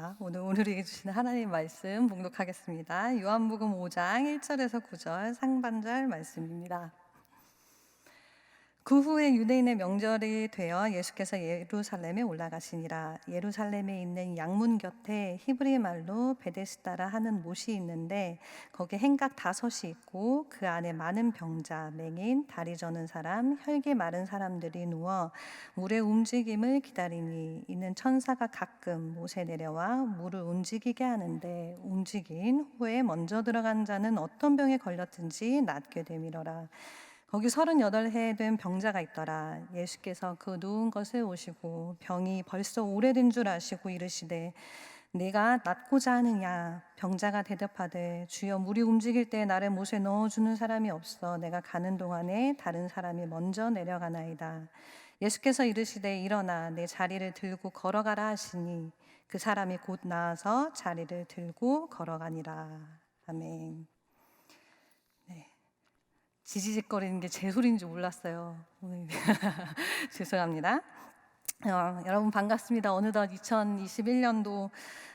자, 오늘에게 주시는 하나님 말씀 봉독하겠습니다. 요한복음 5장 1절에서 9절 상반절 말씀입니다. 그 후에 유대인의 명절이 되어 예수께서 예루살렘에 올라가시니라. 예루살렘에 있는 양문 곁에 히브리 말로 베데스다라 하는 못이 있는데 거기에 행각 5이 있고 그 안에 많은 병자, 맹인, 다리 저는 사람, 혈기 마른 사람들이 누워 물의 움직임을 기다리니 이는 천사가 가끔 못에 내려와 물을 움직이게 하는데 움직인 후에 먼저 들어간 자는 어떤 병에 걸렸든지 낫게 되미러라. 거기 38해 된 병자가 있더라. 예수께서 그 누운 것을 오시고 병이 벌써 오래된 줄 아시고 이르시되 내가 낫고자 하느냐. 병자가 대답하되 주여 물이 움직일 때 나를 못에 넣어주는 사람이 없어 내가 가는 동안에 다른 사람이 먼저 내려가나이다. 예수께서 이르시되 일어나 내 자리를 들고 걸어가라 하시니 그 사람이 곧 나아서 자리를 들고 걸어가니라. 아멘. 지지직거리는 게 제 소리인 줄 몰랐어요. 죄송합니다. 여러분 반갑습니다. 어느덧 2021년도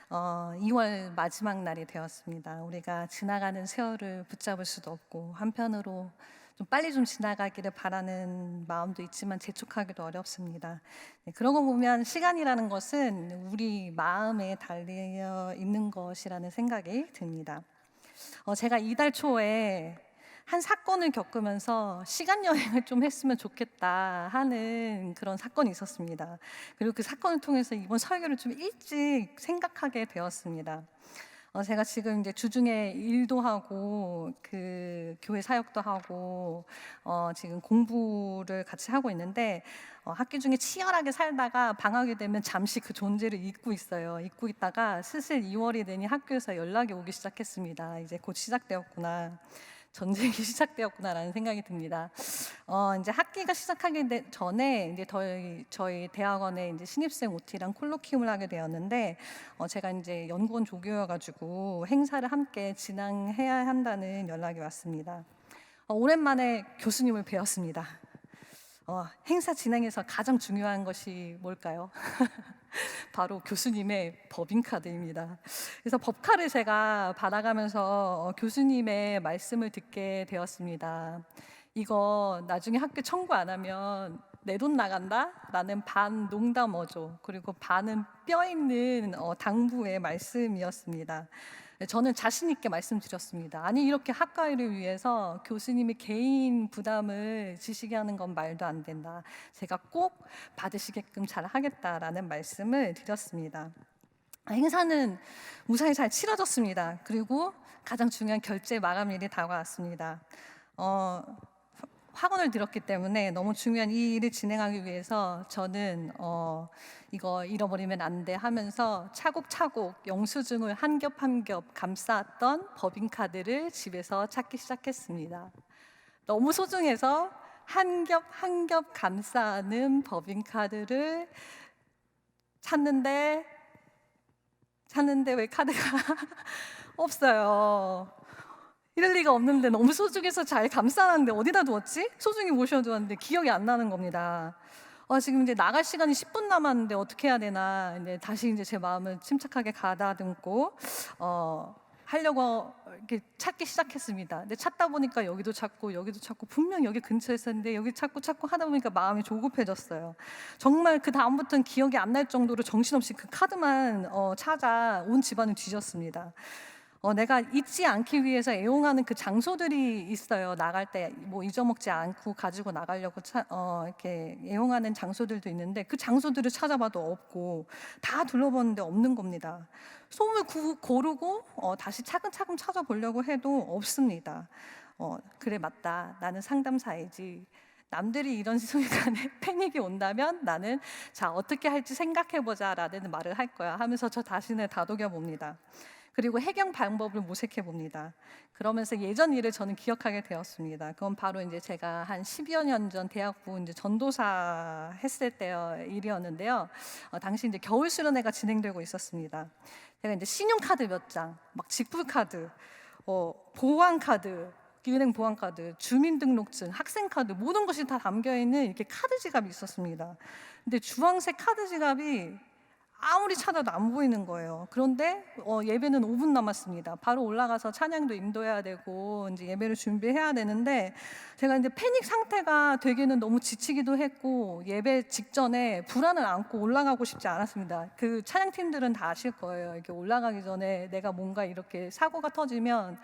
2월 마지막 날이 되었습니다. 우리가 지나가는 세월을 붙잡을 수도 없고 한편으로 좀 빨리 좀 지나가기를 바라는 마음도 있지만 재촉하기도 어렵습니다. 그러고 보면 시간이라는 것은 우리 마음에 달려 있는 것이라는 생각이 듭니다. 제가 이달 초에 한 사건을 겪으면서 시간 여행을 좀 했으면 좋겠다 하는 그런 사건이 있었습니다. 그리고 그 사건을 통해서 이번 설교를 좀 일찍 생각하게 되었습니다. 제가 지금 이제 주중에 일도 하고 그 교회 사역도 하고 지금 공부를 같이 하고 있는데 학기 중에 치열하게 살다가 방학이 되면 잠시 그 존재를 잊고 있어요. 잊고 있다가 슬슬 2월이 되니 학교에서 연락이 오기 시작했습니다. 이제 곧 시작되었구나. 전쟁이 시작되었구나라는 생각이 듭니다. 이제 학기가 시작하기 전에 이제 저희 대학원에 이제 신입생 OT랑 콜로키움을 하게 되었는데 제가 이제 연구원 조교여가지고 행사를 함께 진행해야 한다는 연락이 왔습니다. 오랜만에 교수님을 뵈었습니다. 행사 진행에서 가장 중요한 것이 뭘까요? 바로 교수님의 법인카드입니다. 그래서 법카를 제가 받아가면서 교수님의 말씀을 듣게 되었습니다. 이거 나중에 학교 청구 안 하면 내 돈 나간다? 라는 반 농담어조 그리고 반은 뼈 있는 당부의 말씀이었습니다. 저는 자신 있게 말씀드렸습니다. 아니 이렇게 학과일을 위해서 교수님이 개인 부담을 지시게 하는 건 말도 안 된다. 제가 꼭 받으시게끔 잘 하겠다라는 말씀을 드렸습니다. 행사는 무사히 잘 치러졌습니다. 그리고 가장 중요한 결제 마감일이 다가왔습니다. 학원을 들었기 때문에 너무 중요한 이 일을 진행하기 위해서 저는 이거 잃어버리면 안 돼 하면서 차곡차곡 영수증을 한 겹 한 겹 감쌌던 법인카드를 집에서 찾기 시작했습니다. 너무 소중해서 한 겹 한 겹 감싸는 법인카드를 찾는데 왜 카드가 없어요. 이럴 리가 없는데 너무 소중해서 잘 감싸놨는데 어디다 두었지? 소중히 모셔두었는데 기억이 안 나는 겁니다. 지금 이제 나갈 시간이 10분 남았는데 어떻게 해야 되나 이제 다시 이제 제 마음을 침착하게 가다듬고 하려고 이렇게 찾기 시작했습니다. 근데 찾다 보니까 여기도 찾고 분명 여기 근처에 있었는데 여기 찾고 하다 보니까 마음이 조급해졌어요. 정말 그 다음부터는 기억이 안 날 정도로 정신없이 그 카드만 찾아 온 집안을 뒤졌습니다. 내가 잊지 않기 위해서 애용하는 그 장소들이 있어요. 나갈 때 뭐 잊어먹지 않고 가지고 나가려고 이렇게 애용하는 장소들도 있는데 그 장소들을 찾아봐도 없고 다 둘러봤는데 없는 겁니다. 소음을 고르고 다시 차근차근 찾아보려고 해도 없습니다. 그래 맞다. 나는 상담사이지. 남들이 이런 순간에 패닉이 온다면 나는 자 어떻게 할지 생각해보자 라는 말을 할 거야 하면서 저 자신을 다독여 봅니다. 그리고 해결 방법을 모색해 봅니다. 그러면서 예전 일을 저는 기억하게 되었습니다. 그건 바로 이제 제가 한 10여 년 전 대학부 이제 전도사 했을 때의 일이었는데요. 당시 이제 겨울 수련회가 진행되고 있었습니다. 제가 이제 신용카드 몇 장, 막 직불카드, 보안카드, 은행 보안카드, 주민등록증, 학생카드 모든 것이 다 담겨 있는 이렇게 카드 지갑이 있었습니다. 근데 주황색 카드 지갑이 아무리 찾아도 안 보이는 거예요. 그런데 예배는 5분 남았습니다. 바로 올라가서 찬양도 인도해야 되고 이제 예배를 준비해야 되는데, 제가 이제 패닉 상태가 되기는 너무 지치기도 했고, 예배 직전에 불안을 안고 올라가고 싶지 않았습니다. 그 찬양팀들은 다 아실 거예요. 이렇게 올라가기 전에 내가 뭔가 이렇게 사고가 터지면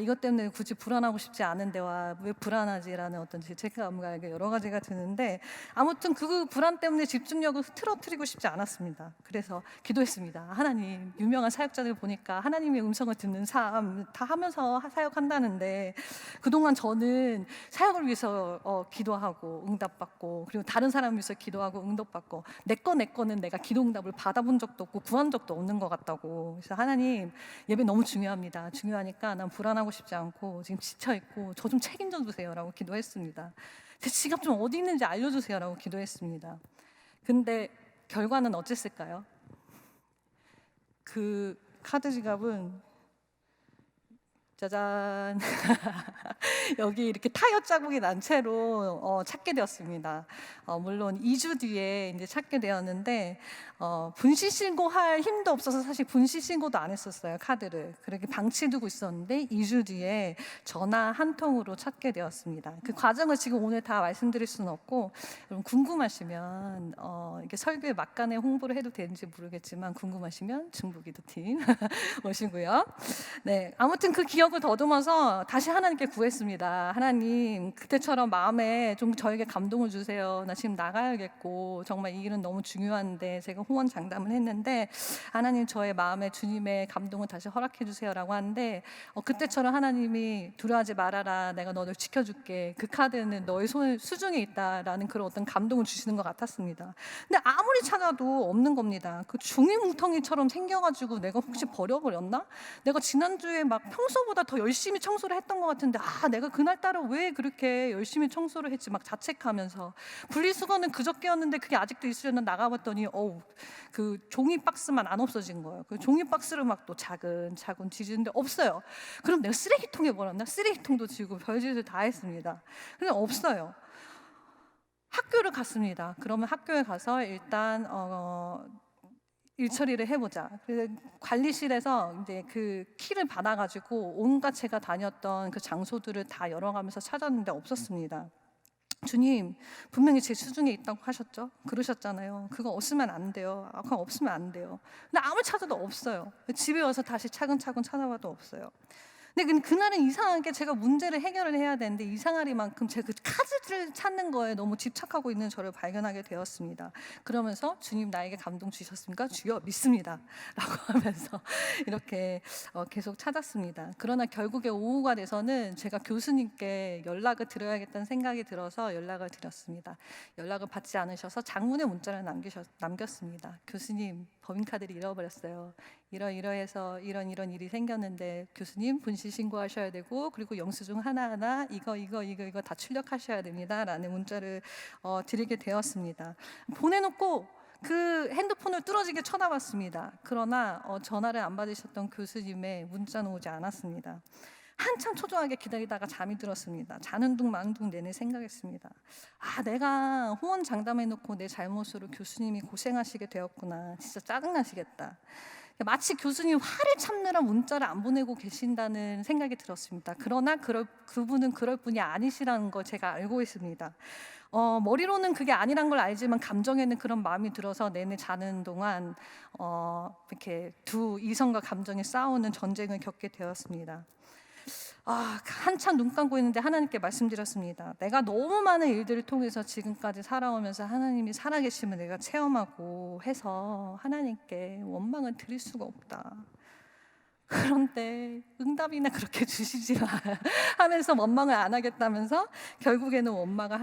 이것 때문에 굳이 불안하고 싶지 않은데 왜 불안하지라는 어떤 죄책감과 여러 가지가 드는데, 아무튼 그 불안 때문에 집중력을 흐트러뜨리고 싶지 않았습니다. 그래서 기도했습니다. 하나님, 유명한 사역자들 보니까 하나님의 음성을 듣는 삶 다 하면서 사역한다는데, 그동안 저는 사역을 위해서 기도하고 응답받고, 그리고 다른 사람을 위해서 기도하고 응답받고, 내 거는 내가 기도 응답을 받아본 적도 없고 구한 적도 없는 것 같다고. 그래서 하나님, 예배 너무 중요합니다. 중요하니까 난 불안하고 싶지 않고 지금 지쳐있고 저 좀 책임져 주세요라고 기도했습니다. 제 지갑 좀 어디 있는지 알려주세요라고 기도했습니다. 근데 결과는 어땠을까요? 그 카드 지갑은 짜잔 여기 이렇게 타이어 자국이 난 채로 찾게 되었습니다. 물론 2주 뒤에 이제 찾게 되었는데, 분실 신고할 힘도 없어서 사실 분실 신고도 안 했었어요. 카드를 그렇게 방치두고 있었는데 2주 뒤에 전화 한 통으로 찾게 되었습니다. 그 과정을 지금 오늘 다 말씀드릴 수는 없고, 여러분 궁금하시면 이렇게 설교에 막간에 홍보를 해도 되는지 모르겠지만 궁금하시면 중부기도팀 오시고요. 네, 아무튼 그 기억을 더듬어서 다시 하나님께 구했습니다. 하나님, 그때처럼 마음에 좀 저에게 감동을 주세요. 나 지금 나가야겠고 정말 이 일은 너무 중요한데, 제가 호언장담을 했는데 하나님, 저의 마음에 주님의 감동을 다시 허락해 주세요라고 하는데, 그때처럼 하나님이 두려워하지 말아라, 내가 너를 지켜줄게, 그 카드는 너의 손 수중에 있다라는 그런 어떤 감동을 주시는 것 같았습니다. 근데 아무리 찾아도 없는 겁니다. 그 종이 뭉텅이처럼 생겨가지고 내가 혹시 버려버렸나? 내가 지난주에 막 평소보다 더 열심히 청소를 했던 것 같은데, 내가 그날따라 왜 그렇게 열심히 청소를 했지 막 자책하면서, 분리수거는 그저께였는데 그게 아직도 있으려나 나가봤더니 그 종이 박스만 안 없어진 거예요. 그 종이 박스를 막 또 차근차근 뒤지는데 없어요. 그럼 내가 쓰레기통에 버렸나? 쓰레기통도 지우고 별짓을 다 했습니다. 근데 없어요. 학교를 갔습니다. 그러면 학교에 가서 일단 일 처리를 해보자. 그래서 관리실에서 이제 그 키를 받아가지고 온갖 제가 다녔던 그 장소들을 다 열어가면서 찾았는데 없었습니다. 주님, 분명히 제 수중에 있다고 하셨죠? 그러셨잖아요. 그거 없으면 안 돼요. 그거 없으면 안 돼요. 근데 아무리 찾아도 없어요. 집에 와서 다시 차근차근 찾아봐도 없어요. 근데 그날은 이상하게 제가 문제를 해결을 해야 되는데, 이상하리만큼 제가 그 카드를 찾는 거에 너무 집착하고 있는 저를 발견하게 되었습니다. 그러면서 주님, 나에게 감동 주셨습니까? 주여, 믿습니다 라고 하면서 이렇게 계속 찾았습니다. 그러나 결국에 오후가 돼서는 제가 교수님께 연락을 드려야겠다는 생각이 들어서 연락을 드렸습니다. 연락을 받지 않으셔서 장문의 문자를 남겼습니다. 교수님, 법인카드를 잃어버렸어요. 이러해서 이런 일이 생겼는데 교수님, 분실 신고하셔야 되고, 그리고 영수증 하나하나 이거 다 출력하셔야 됩니다 라는 문자를 드리게 되었습니다. 보내놓고 그 핸드폰을 뚫어지게 쳐다봤습니다. 그러나 전화를 안 받으셨던 교수님의 문자는 오지 않았습니다. 한참 초조하게 기다리다가 잠이 들었습니다. 자는 둥 마는 둥 내내 생각했습니다. 내가 호언장담해놓고 내 잘못으로 교수님이 고생하시게 되었구나. 진짜 짜증나시겠다. 마치 교수님 화를 참느라 문자를 안 보내고 계신다는 생각이 들었습니다. 그러나 그분은 그럴 분이 아니시라는 걸 제가 알고 있습니다. 머리로는 그게 아니란 걸 알지만 감정에는 그런 마음이 들어서 내내 자는 동안 이렇게 두 이성과 감정이 싸우는 전쟁을 겪게 되었습니다. 한참 눈 감고 있는데 하나님께 말씀드렸습니다. 내가 너무 많은 일들을 통해서 지금까지 살아오면서 하나님이 살아계심을 내가 체험하고 해서 하나님께 원망을 드릴 수가 없다. 그런데 응답이나 그렇게 주시지 마 하면서 원망을 안 하겠다면서 결국에는 원망을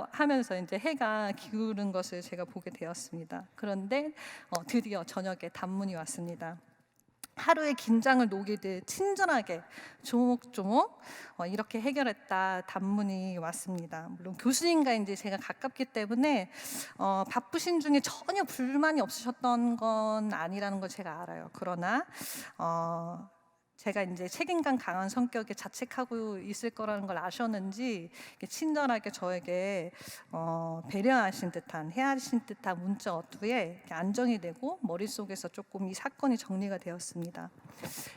하면서 이제 해가 기울은 것을 제가 보게 되었습니다. 그런데 드디어 저녁에 단문이 왔습니다. 하루의 긴장을 녹이듯 친절하게 조목조목 이렇게 해결했다 단문이 왔습니다. 물론 교수님과 이제 제가 가깝기 때문에 바쁘신 중에 전혀 불만이 없으셨던 건 아니라는 걸 제가 알아요. 그러나 제가 이제 책임감 강한 성격에 자책하고 있을 거라는 걸 아셨는지 친절하게 저에게 배려하신 듯한, 헤아리신 듯한 문자 어투에 안정이 되고 머릿속에서 조금 이 사건이 정리가 되었습니다.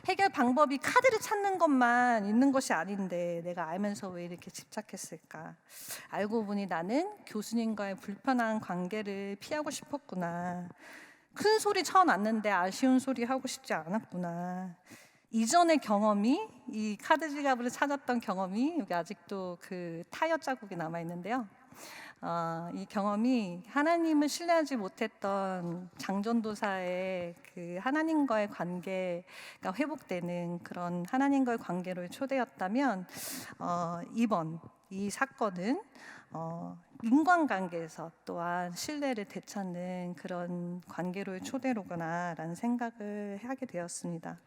해결 방법이 카드를 찾는 것만 있는 것이 아닌데 내가 알면서 왜 이렇게 집착했을까? 알고 보니 나는 교수님과의 불편한 관계를 피하고 싶었구나. 큰 소리 쳐놨는데 아쉬운 소리 하고 싶지 않았구나. 이전의 경험이, 이 카드 지갑을 찾았던 경험이 여기 아직도 그 타이어 자국이 남아 있는데요. 이 경험이 하나님을 신뢰하지 못했던 장전도사의 그 하나님과의 관계가 회복되는 그런 하나님과의 관계로의 초대였다면, 이번 이 사건은 인간관계에서 또한 신뢰를 되찾는 그런 관계로의 초대로구나라는 생각을 하게 되었습니다.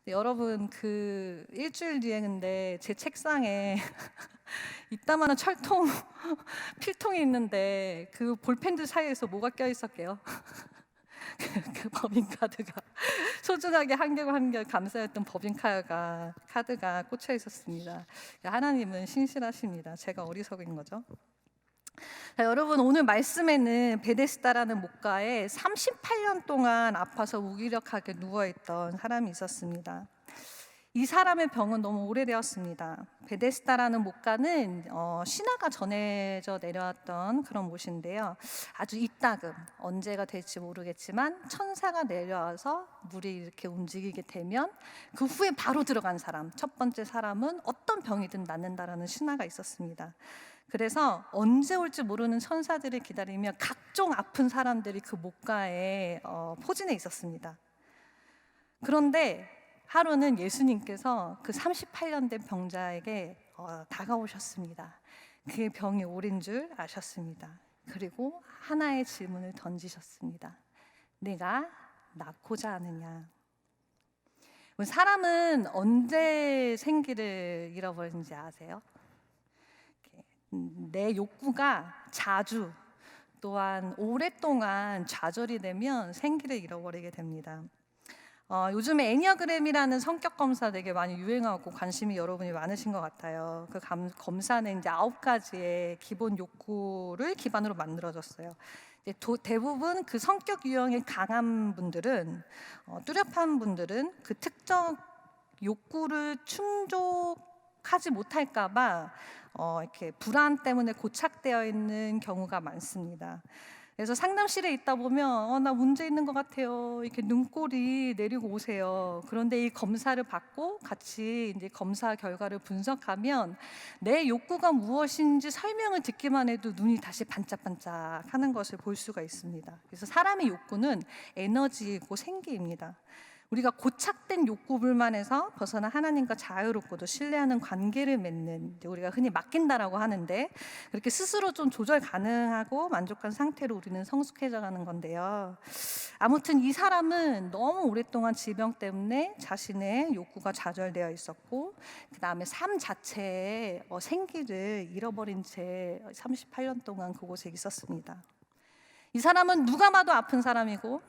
여러분, 그 일주일 뒤에 근데 제 책상에 이따만한 철통 필통이 있는데 그 볼펜들 사이에서 뭐가 껴 있었게요? 그 법인카드가 소중하게 한 겹 한 겹 감사했던 카드가 꽂혀 있었습니다. 하나님은 신실하십니다. 제가 어리석은 거죠. 자, 여러분, 오늘 말씀에는 베데스다라는 목가에 38년 동안 아파서 무기력하게 누워있던 사람이 있었습니다. 이 사람의 병은 너무 오래되었습니다. 베데스다라는 목가는 신화가 전해져 내려왔던 그런 곳인데요. 아주 이따금 언제가 될지 모르겠지만 천사가 내려와서 물이 이렇게 움직이게 되면 그 후에 바로 들어간 사람, 첫 번째 사람은 어떤 병이든 낫는다라는 신화가 있었습니다. 그래서 언제 올지 모르는 천사들을 기다리며 각종 아픈 사람들이 그 목가에 포진해 있었습니다. 그런데 하루는 예수님께서 그 38년 된 병자에게 다가오셨습니다. 그의 병이 오랜 줄 아셨습니다. 그리고 하나의 질문을 던지셨습니다. 내가 낫고자 하느냐? 사람은 언제 생기를 잃어버리는지 아세요? 내 욕구가 자주 또한 오랫동안 좌절이 되면 생기를 잃어버리게 됩니다. 요즘에 애니어그램이라는 성격 검사 되게 많이 유행하고 관심이 여러분이 많으신 것 같아요. 그 검사는 이제 9가지의 기본 욕구를 기반으로 만들어졌어요. 대부분 그 성격 유형이 강한 분들은, 뚜렷한 분들은 그 특정 욕구를 충족하지 못할까봐 이렇게 불안 때문에 고착되어 있는 경우가 많습니다. 그래서 상담실에 있다 보면 나 문제 있는 것 같아요. 이렇게 눈꼬리 내리고 오세요. 그런데 이 검사를 받고 같이 이제 검사 결과를 분석하면 내 욕구가 무엇인지 설명을 듣기만 해도 눈이 다시 반짝반짝 하는 것을 볼 수가 있습니다. 그래서 사람의 욕구는 에너지이고 생기입니다. 우리가 고착된 욕구 불만에서 벗어나 하나님과 자유롭고도 신뢰하는 관계를 맺는, 우리가 흔히 맡긴다라고 하는데, 그렇게 스스로 좀 조절 가능하고 만족한 상태로 우리는 성숙해져 가는 건데요. 아무튼 이 사람은 너무 오랫동안 질병 때문에 자신의 욕구가 좌절되어 있었고, 그 다음에 삶 자체의 생기를 잃어버린 채 38년 동안 그곳에 있었습니다. 이 사람은 누가 봐도 아픈 사람이고,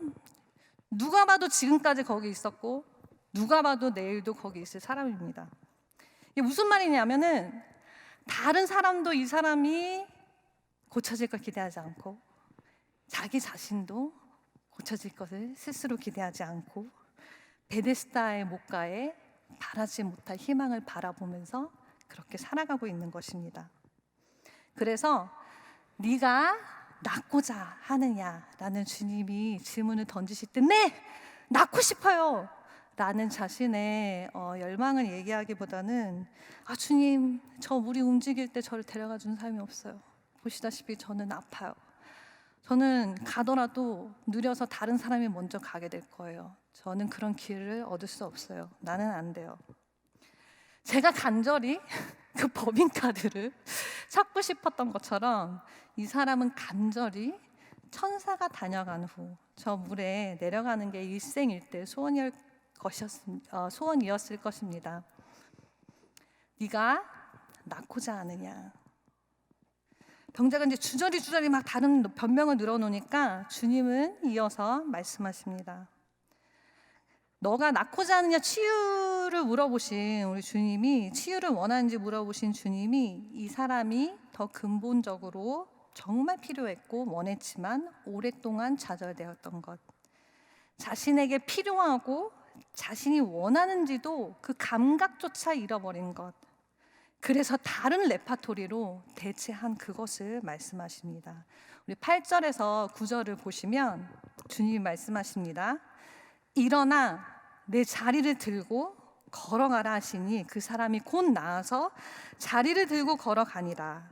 누가 봐도 지금까지 거기 있었고, 누가 봐도 내일도 거기 있을 사람입니다. 이게 무슨 말이냐면은, 다른 사람도 이 사람이 고쳐질 걸 기대하지 않고, 자기 자신도 고쳐질 것을 스스로 기대하지 않고, 베데스다의 목가에 바라지 못할 희망을 바라보면서 그렇게 살아가고 있는 것입니다. 그래서 네가 낫고자 하느냐라는 주님이 질문을 던지실 때 네! 낫고 싶어요! 라는 자신의 열망을 얘기하기보다는 주님, 저 물이 움직일 때 저를 데려가 준 사람이 없어요. 보시다시피 저는 아파요. 저는 가더라도 느려서 다른 사람이 먼저 가게 될 거예요. 저는 그런 기회를 얻을 수 없어요. 나는 안 돼요. 제가 간절히 그 법인카드를 찾고 싶었던 것처럼 이 사람은 간절히 천사가 다녀간 후 저 물에 내려가는 게 일생일대 소원이었을 것입니다. 네가 낫고자 하느냐? 병자가 이제 주저리 막 다른 변명을 늘어놓으니까 주님은 이어서 말씀하십니다. 너가 낫고자 하느냐, 치유 치유를 물어보신 우리 주님이, 치유를 원하는지 물어보신 주님이 이 사람이 더 근본적으로 정말 필요했고 원했지만 오랫동안 좌절되었던 것, 자신에게 필요하고 자신이 원하는지도 그 감각조차 잃어버린 것, 그래서 다른 레파토리로 대체한 그것을 말씀하십니다. 우리 8절에서 9절을 보시면 주님이 말씀하십니다. 일어나 내 자리를 들고 걸어가라 하시니 그 사람이 곧 나아서 자리를 들고 걸어가니라.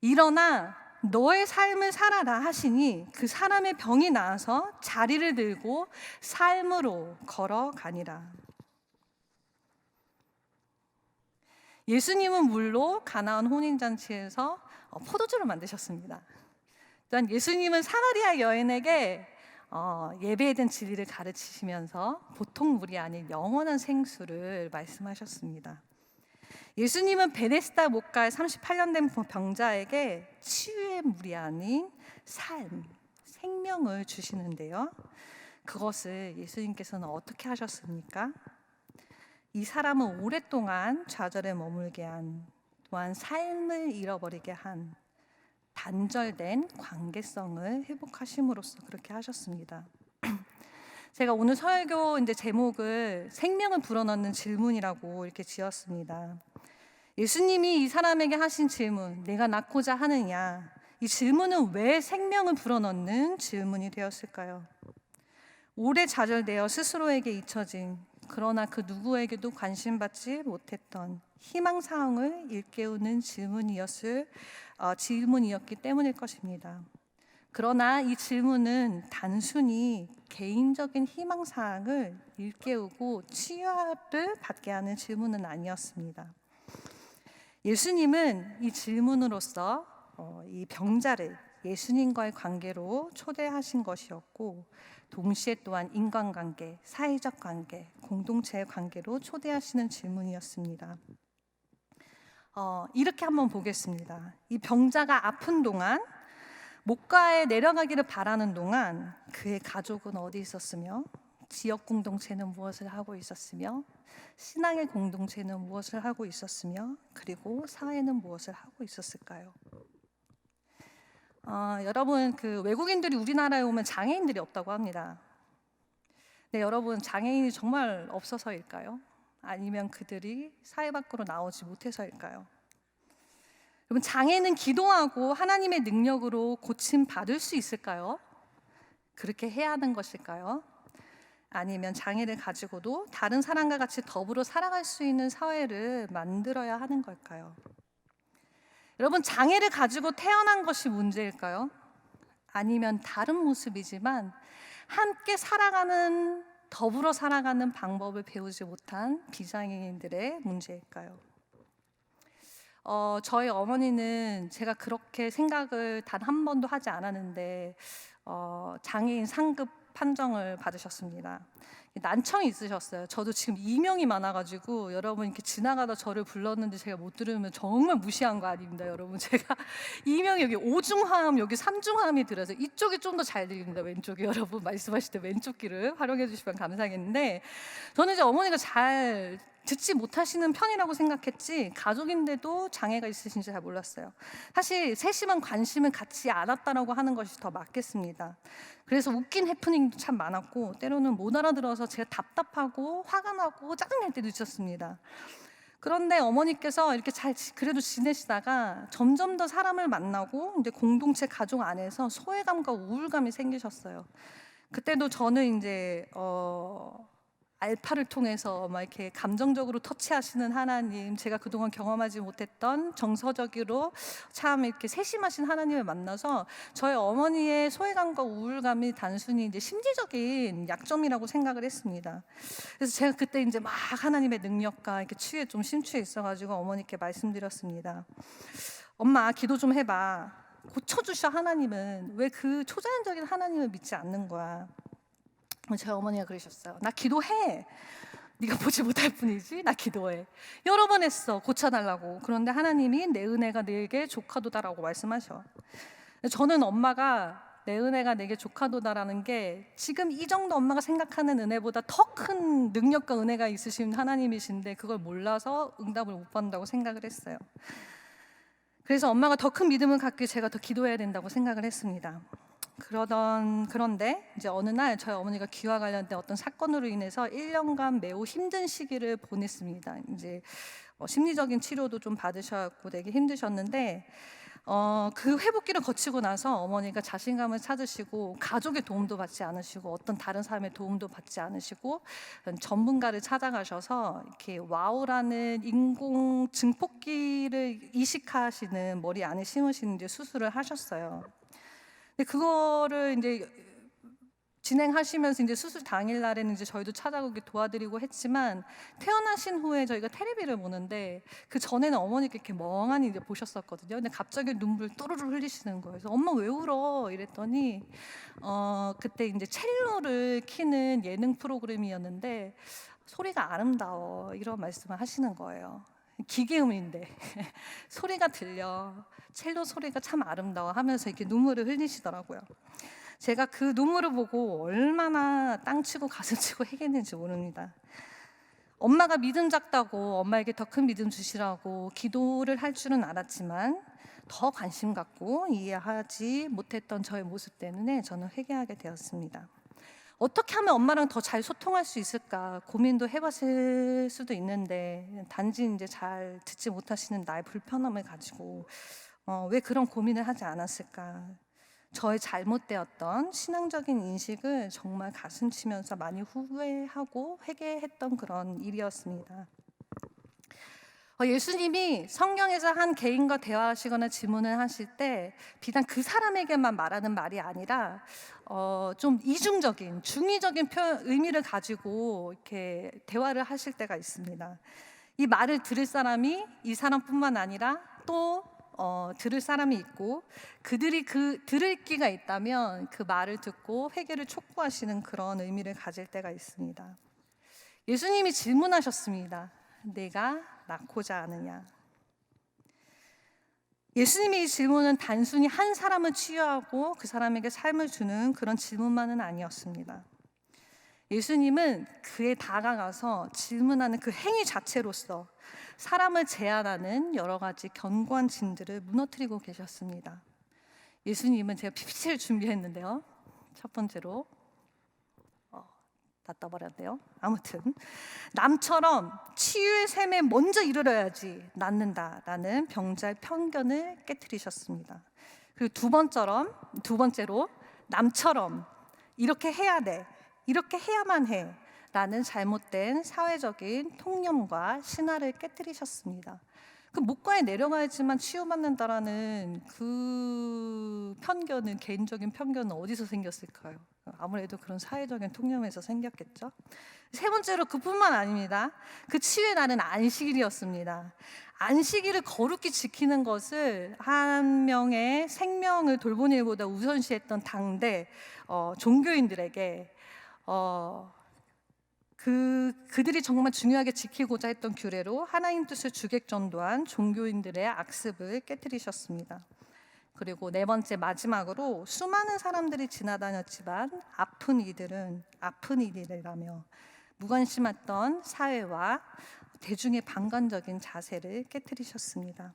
일어나 너의 삶을 살아라 하시니 그 사람의 병이 나아서 자리를 들고 삶으로 걸어가니라. 예수님은 물로 가나안 혼인잔치에서 포도주를 만드셨습니다. 또한 예수님은 사마리아 여인에게 예배에 대한 진리를 가르치시면서 보통 물이 아닌 영원한 생수를 말씀하셨습니다. 예수님은 베데스다 못갈 38년 된 병자에게 치유의 물이 아닌 삶, 생명을 주시는데요. 그것을 예수님께서는 어떻게 하셨습니까? 이 사람은 오랫동안 좌절에 머물게 한, 또한 삶을 잃어버리게 한 단절된 관계성을 회복하심으로써 그렇게 하셨습니다. 제가 오늘 설교 이제 제목을 생명을 불어넣는 질문이라고 이렇게 지었습니다. 예수님이 이 사람에게 하신 질문, 내가 낫고자 하느냐? 이 질문은 왜 생명을 불어넣는 질문이 되었을까요? 오래 좌절되어 스스로에게 잊혀진, 그러나 그 누구에게도 관심받지 못했던 희망사항을 일깨우는 질문이었기 때문일 것입니다. 그러나 이 질문은 단순히 개인적인 희망사항을 일깨우고 치유를 받게 하는 질문은 아니었습니다. 예수님은 이 질문으로서 이 병자를 예수님과의 관계로 초대하신 것이었고, 동시에 또한 인간관계, 사회적 관계, 공동체의 관계로 초대하시는 질문이었습니다. 이렇게 한번 보겠습니다. 이 병자가 아픈 동안, 목가에 내려가기를 바라는 동안 그의 가족은 어디 있었으며, 지역 공동체는 무엇을 하고 있었으며, 신앙의 공동체는 무엇을 하고 있었으며, 그리고 사회는 무엇을 하고 있었을까요? 여러분, 그 외국인들이 우리나라에 오면 장애인들이 없다고 합니다. 네, 여러분, 장애인이 정말 없어서일까요? 아니면 그들이 사회 밖으로 나오지 못해서일까요? 여러분, 장애는 기도하고 하나님의 능력으로 고침 받을 수 있을까요? 그렇게 해야 하는 것일까요? 아니면 장애를 가지고도 다른 사람과 같이 더불어 살아갈 수 있는 사회를 만들어야 하는 걸까요? 여러분, 장애를 가지고 태어난 것이 문제일까요? 아니면 다른 모습이지만 함께 살아가는, 더불어 살아가는 방법을 배우지 못한 비장애인들의 문제일까요? 저희 어머니는 제가 그렇게 생각을 단 한 번도 하지 않았는데 장애인 상급 판정을 받으셨습니다. 난청이 있으셨어요. 저도 지금 이명이 많아가지고 여러분 이렇게 지나가다 저를 불렀는데 제가 못 들으면 정말 무시한 거 아닙니다. 여러분, 제가 이명이 여기 오중하음, 여기 삼중하음이 들어서 이쪽이 좀 더 잘 들립니다. 왼쪽이. 여러분 말씀하실 때 왼쪽 귀를 활용해 주시면 감사하겠는데, 저는 이제 어머니가 잘 듣지 못하시는 편이라고 생각했지 가족인데도 장애가 있으신지 잘 몰랐어요. 사실 세심한 관심을 갖지 않았다라고 하는 것이 더 맞겠습니다. 그래서 웃긴 해프닝도 참 많았고, 때로는 못 알아들어서 제가 답답하고 화가 나고 짜증날 때도 있었습니다. 그런데 어머니께서 이렇게 잘 그래도 지내시다가 점점 더 사람을 만나고 이제 공동체 가족 안에서 소외감과 우울감이 생기셨어요. 그때도 저는 이제 알파를 통해서 막 이렇게 감정적으로 터치하시는 하나님, 제가 그동안 경험하지 못했던 정서적으로 참 이렇게 세심하신 하나님을 만나서 저희 어머니의 소외감과 우울감이 단순히 이제 심리적인 약점이라고 생각을 했습니다. 그래서 제가 그때 이제 막 하나님의 능력과 이렇게 치유에 좀 심취해 있어가지고 어머니께 말씀드렸습니다. 엄마, 기도 좀 해봐. 고쳐주셔. 하나님은 왜 그 초자연적인 하나님을 믿지 않는 거야? 저희 어머니가 그러셨어요. 나 기도해. 네가 보지 못할 뿐이지 나 기도해. 여러 번 했어, 고쳐달라고. 그런데 하나님이 내 은혜가 네게 족하도다라고 말씀하셔. 저는 엄마가 내 은혜가 내게 족하도다라는 게 지금 이 정도 엄마가 생각하는 은혜보다 더 큰 능력과 은혜가 있으신 하나님이신데 그걸 몰라서 응답을 못 받는다고 생각을 했어요. 그래서 엄마가 더 큰 믿음을 갖기 제가 더 기도해야 된다고 생각을 했습니다. 그런데 이제 어느 날 저희 어머니가 귀와 관련된 어떤 사건으로 인해서 1년간 매우 힘든 시기를 보냈습니다. 이제 심리적인 치료도 좀 받으셨고 되게 힘드셨는데 그 회복기를 거치고 나서 어머니가 자신감을 찾으시고 가족의 도움도 받지 않으시고 어떤 다른 사람의 도움도 받지 않으시고 전문가를 찾아가셔서 이렇게 와우라는 인공 증폭기를 이식하시는 머리 안에 심으시는 이제 수술을 하셨어요. 근데 그거를 이제 진행하시면서 이제 수술 당일 날에는 이제 저희도 찾아오게 도와드리고 했지만 태어나신 후에 저희가 테레비를 보는데 그 전에는 어머니께 이렇게 멍하니 이제 보셨었거든요. 근데 갑자기 눈물 또르르 흘리시는 거예요. 그래서 엄마 왜 울어? 이랬더니 그때 이제 첼로를 키는 예능 프로그램이었는데 소리가 아름다워 이런 말씀을 하시는 거예요. 기계음인데 소리가 들려. 첼로 소리가 참 아름다워 하면서 이렇게 눈물을 흘리시더라고요. 제가 그 눈물을 보고 얼마나 땅치고 가슴치고 해겠는지 모릅니다. 엄마가 믿음 작다고 엄마에게 더 큰 믿음 주시라고 기도를 할 줄은 알았지만 더 관심 갖고 이해하지 못했던 저의 모습 때문에 저는 회개하게 되었습니다. 어떻게 하면 엄마랑 더 잘 소통할 수 있을까 고민도 해봤을 수도 있는데 단지 이제 잘 듣지 못하시는 나의 불편함을 가지고 왜 그런 고민을 하지 않았을까. 저의 잘못되었던 신앙적인 인식을 정말 가슴치면서 많이 후회하고 회개했던 그런 일이었습니다. 예수님이 성경에서 한 개인과 대화하시거나 질문을 하실 때 비단 그 사람에게만 말하는 말이 아니라 좀 이중적인, 중의적인 의미를 가지고 이렇게 대화를 하실 때가 있습니다. 이 말을 들을 사람이 이 사람뿐만 아니라 또 들을 사람이 있고 그들이 들을 기가 있다면 그 말을 듣고 회개를 촉구하시는 그런 의미를 가질 때가 있습니다. 예수님이 질문하셨습니다. 내가 낳고자 하느냐? 예수님의 이 질문은 단순히 한 사람을 치유하고 그 사람에게 삶을 주는 그런 질문만은 아니었습니다. 예수님은 그에 다가가서 질문하는 그 행위 자체로서 사람을 제한하는 여러 가지 견고한 진들을 무너뜨리고 계셨습니다. 예수님은 제가 PPT를 준비했는데요. 첫 번째로 다 떠버렸네요. 아무튼 남처럼 치유의 셈에 먼저 이르러야지 낫는다라는 병자의 편견을 깨트리셨습니다. 그리고 두 번째로 남처럼 이렇게 해야 돼, 이렇게 해야만 해 라는 잘못된 사회적인 통념과 신화를 깨트리셨습니다. 그 목과에 내려가야지만 치유받는다라는 그 편견은, 개인적인 편견은 어디서 생겼을까요? 아무래도 그런 사회적인 통념에서 생겼겠죠. 세 번째로 그뿐만 아닙니다. 그 치유의 날은 안식일이었습니다. 안식일을 거룩히 지키는 것을 한 명의 생명을 돌보는 일보다 우선시했던 당대 종교인들에게 그들이 정말 중요하게 지키고자 했던 규례로 하나님 뜻을 주객전도한 종교인들의 악습을 깨트리셨습니다. 그리고 네 번째 마지막으로 수많은 사람들이 지나다녔지만 아픈 이들은 아픈 이들이라며 무관심했던 사회와 대중의 방관적인 자세를 깨트리셨습니다.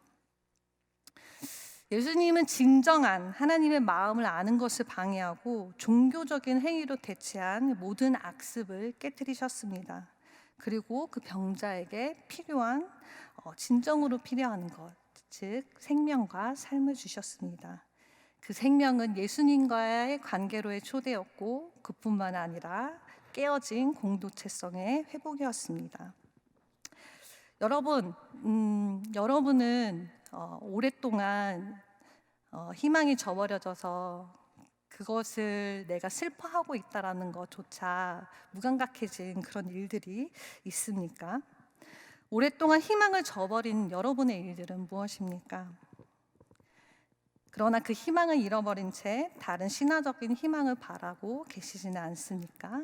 예수님은 진정한 하나님의 마음을 아는 것을 방해하고 종교적인 행위로 대체한 모든 악습을 깨트리셨습니다. 그리고 그 병자에게 필요한 진정으로 필요한 것, 즉 생명과 삶을 주셨습니다. 그 생명은 예수님과의 관계로의 초대였고 그뿐만 아니라 깨어진 공동체성의 회복이었습니다. 여러분은 오랫동안 희망이 저버려져서 그것을 내가 슬퍼하고 있다라는 것조차 무감각해진 그런 일들이 있습니까? 오랫동안 희망을 저버린 여러분의 일들은 무엇입니까? 그러나 그 희망을 잃어버린 채 다른 신화적인 희망을 바라고 계시지는 않습니까?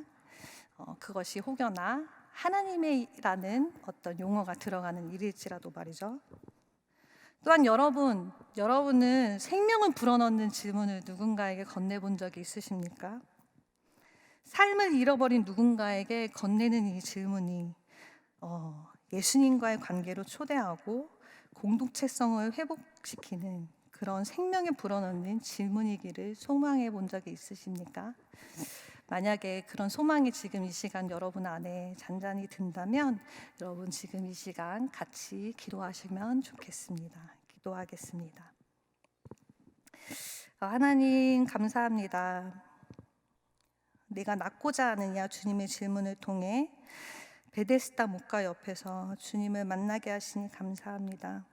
그것이 혹여나 하나님이라는 어떤 용어가 들어가는 일일지라도 말이죠. 또한 여러분은 생명을 불어넣는 질문을 누군가에게 건네본 적이 있으십니까? 삶을 잃어버린 누군가에게 건네는 이 질문이 예수님과의 관계로 초대하고 공동체성을 회복시키는 그런 생명을 불어넣는 질문이기를 소망해 본 적이 있으십니까? 만약에 그런 소망이 지금 이 시간 여러분 안에 잔잔히 든다면 여러분 지금 이 시간 같이 기도하시면 좋겠습니다. 기도하겠습니다. 하나님 감사합니다. 내가 낫고자 하느냐 주님의 질문을 통해 베데스다 목가 옆에서 주님을 만나게 하시니 감사합니다.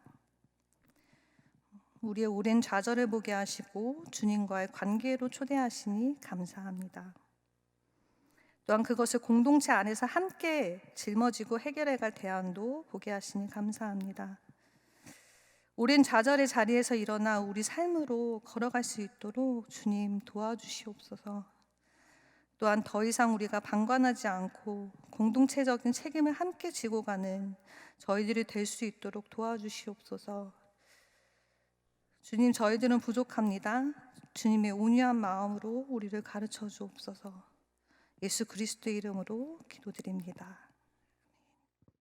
우리의 오랜 좌절을 보게 하시고 주님과의 관계로 초대하시니 감사합니다. 또한 그것을 공동체 안에서 함께 짊어지고 해결해갈 대안도 보게 하시니 감사합니다. 오랜 좌절의 자리에서 일어나 우리 삶으로 걸어갈 수 있도록 주님 도와주시옵소서. 또한 더 이상 우리가 방관하지 않고 공동체적인 책임을 함께 지고 가는 저희들이 될 수 있도록 도와주시옵소서. 주님, 저희들은 부족합니다. 주님의 온유한 마음으로 우리를 가르쳐 주옵소서. 예수 그리스도의 이름으로 기도드립니다.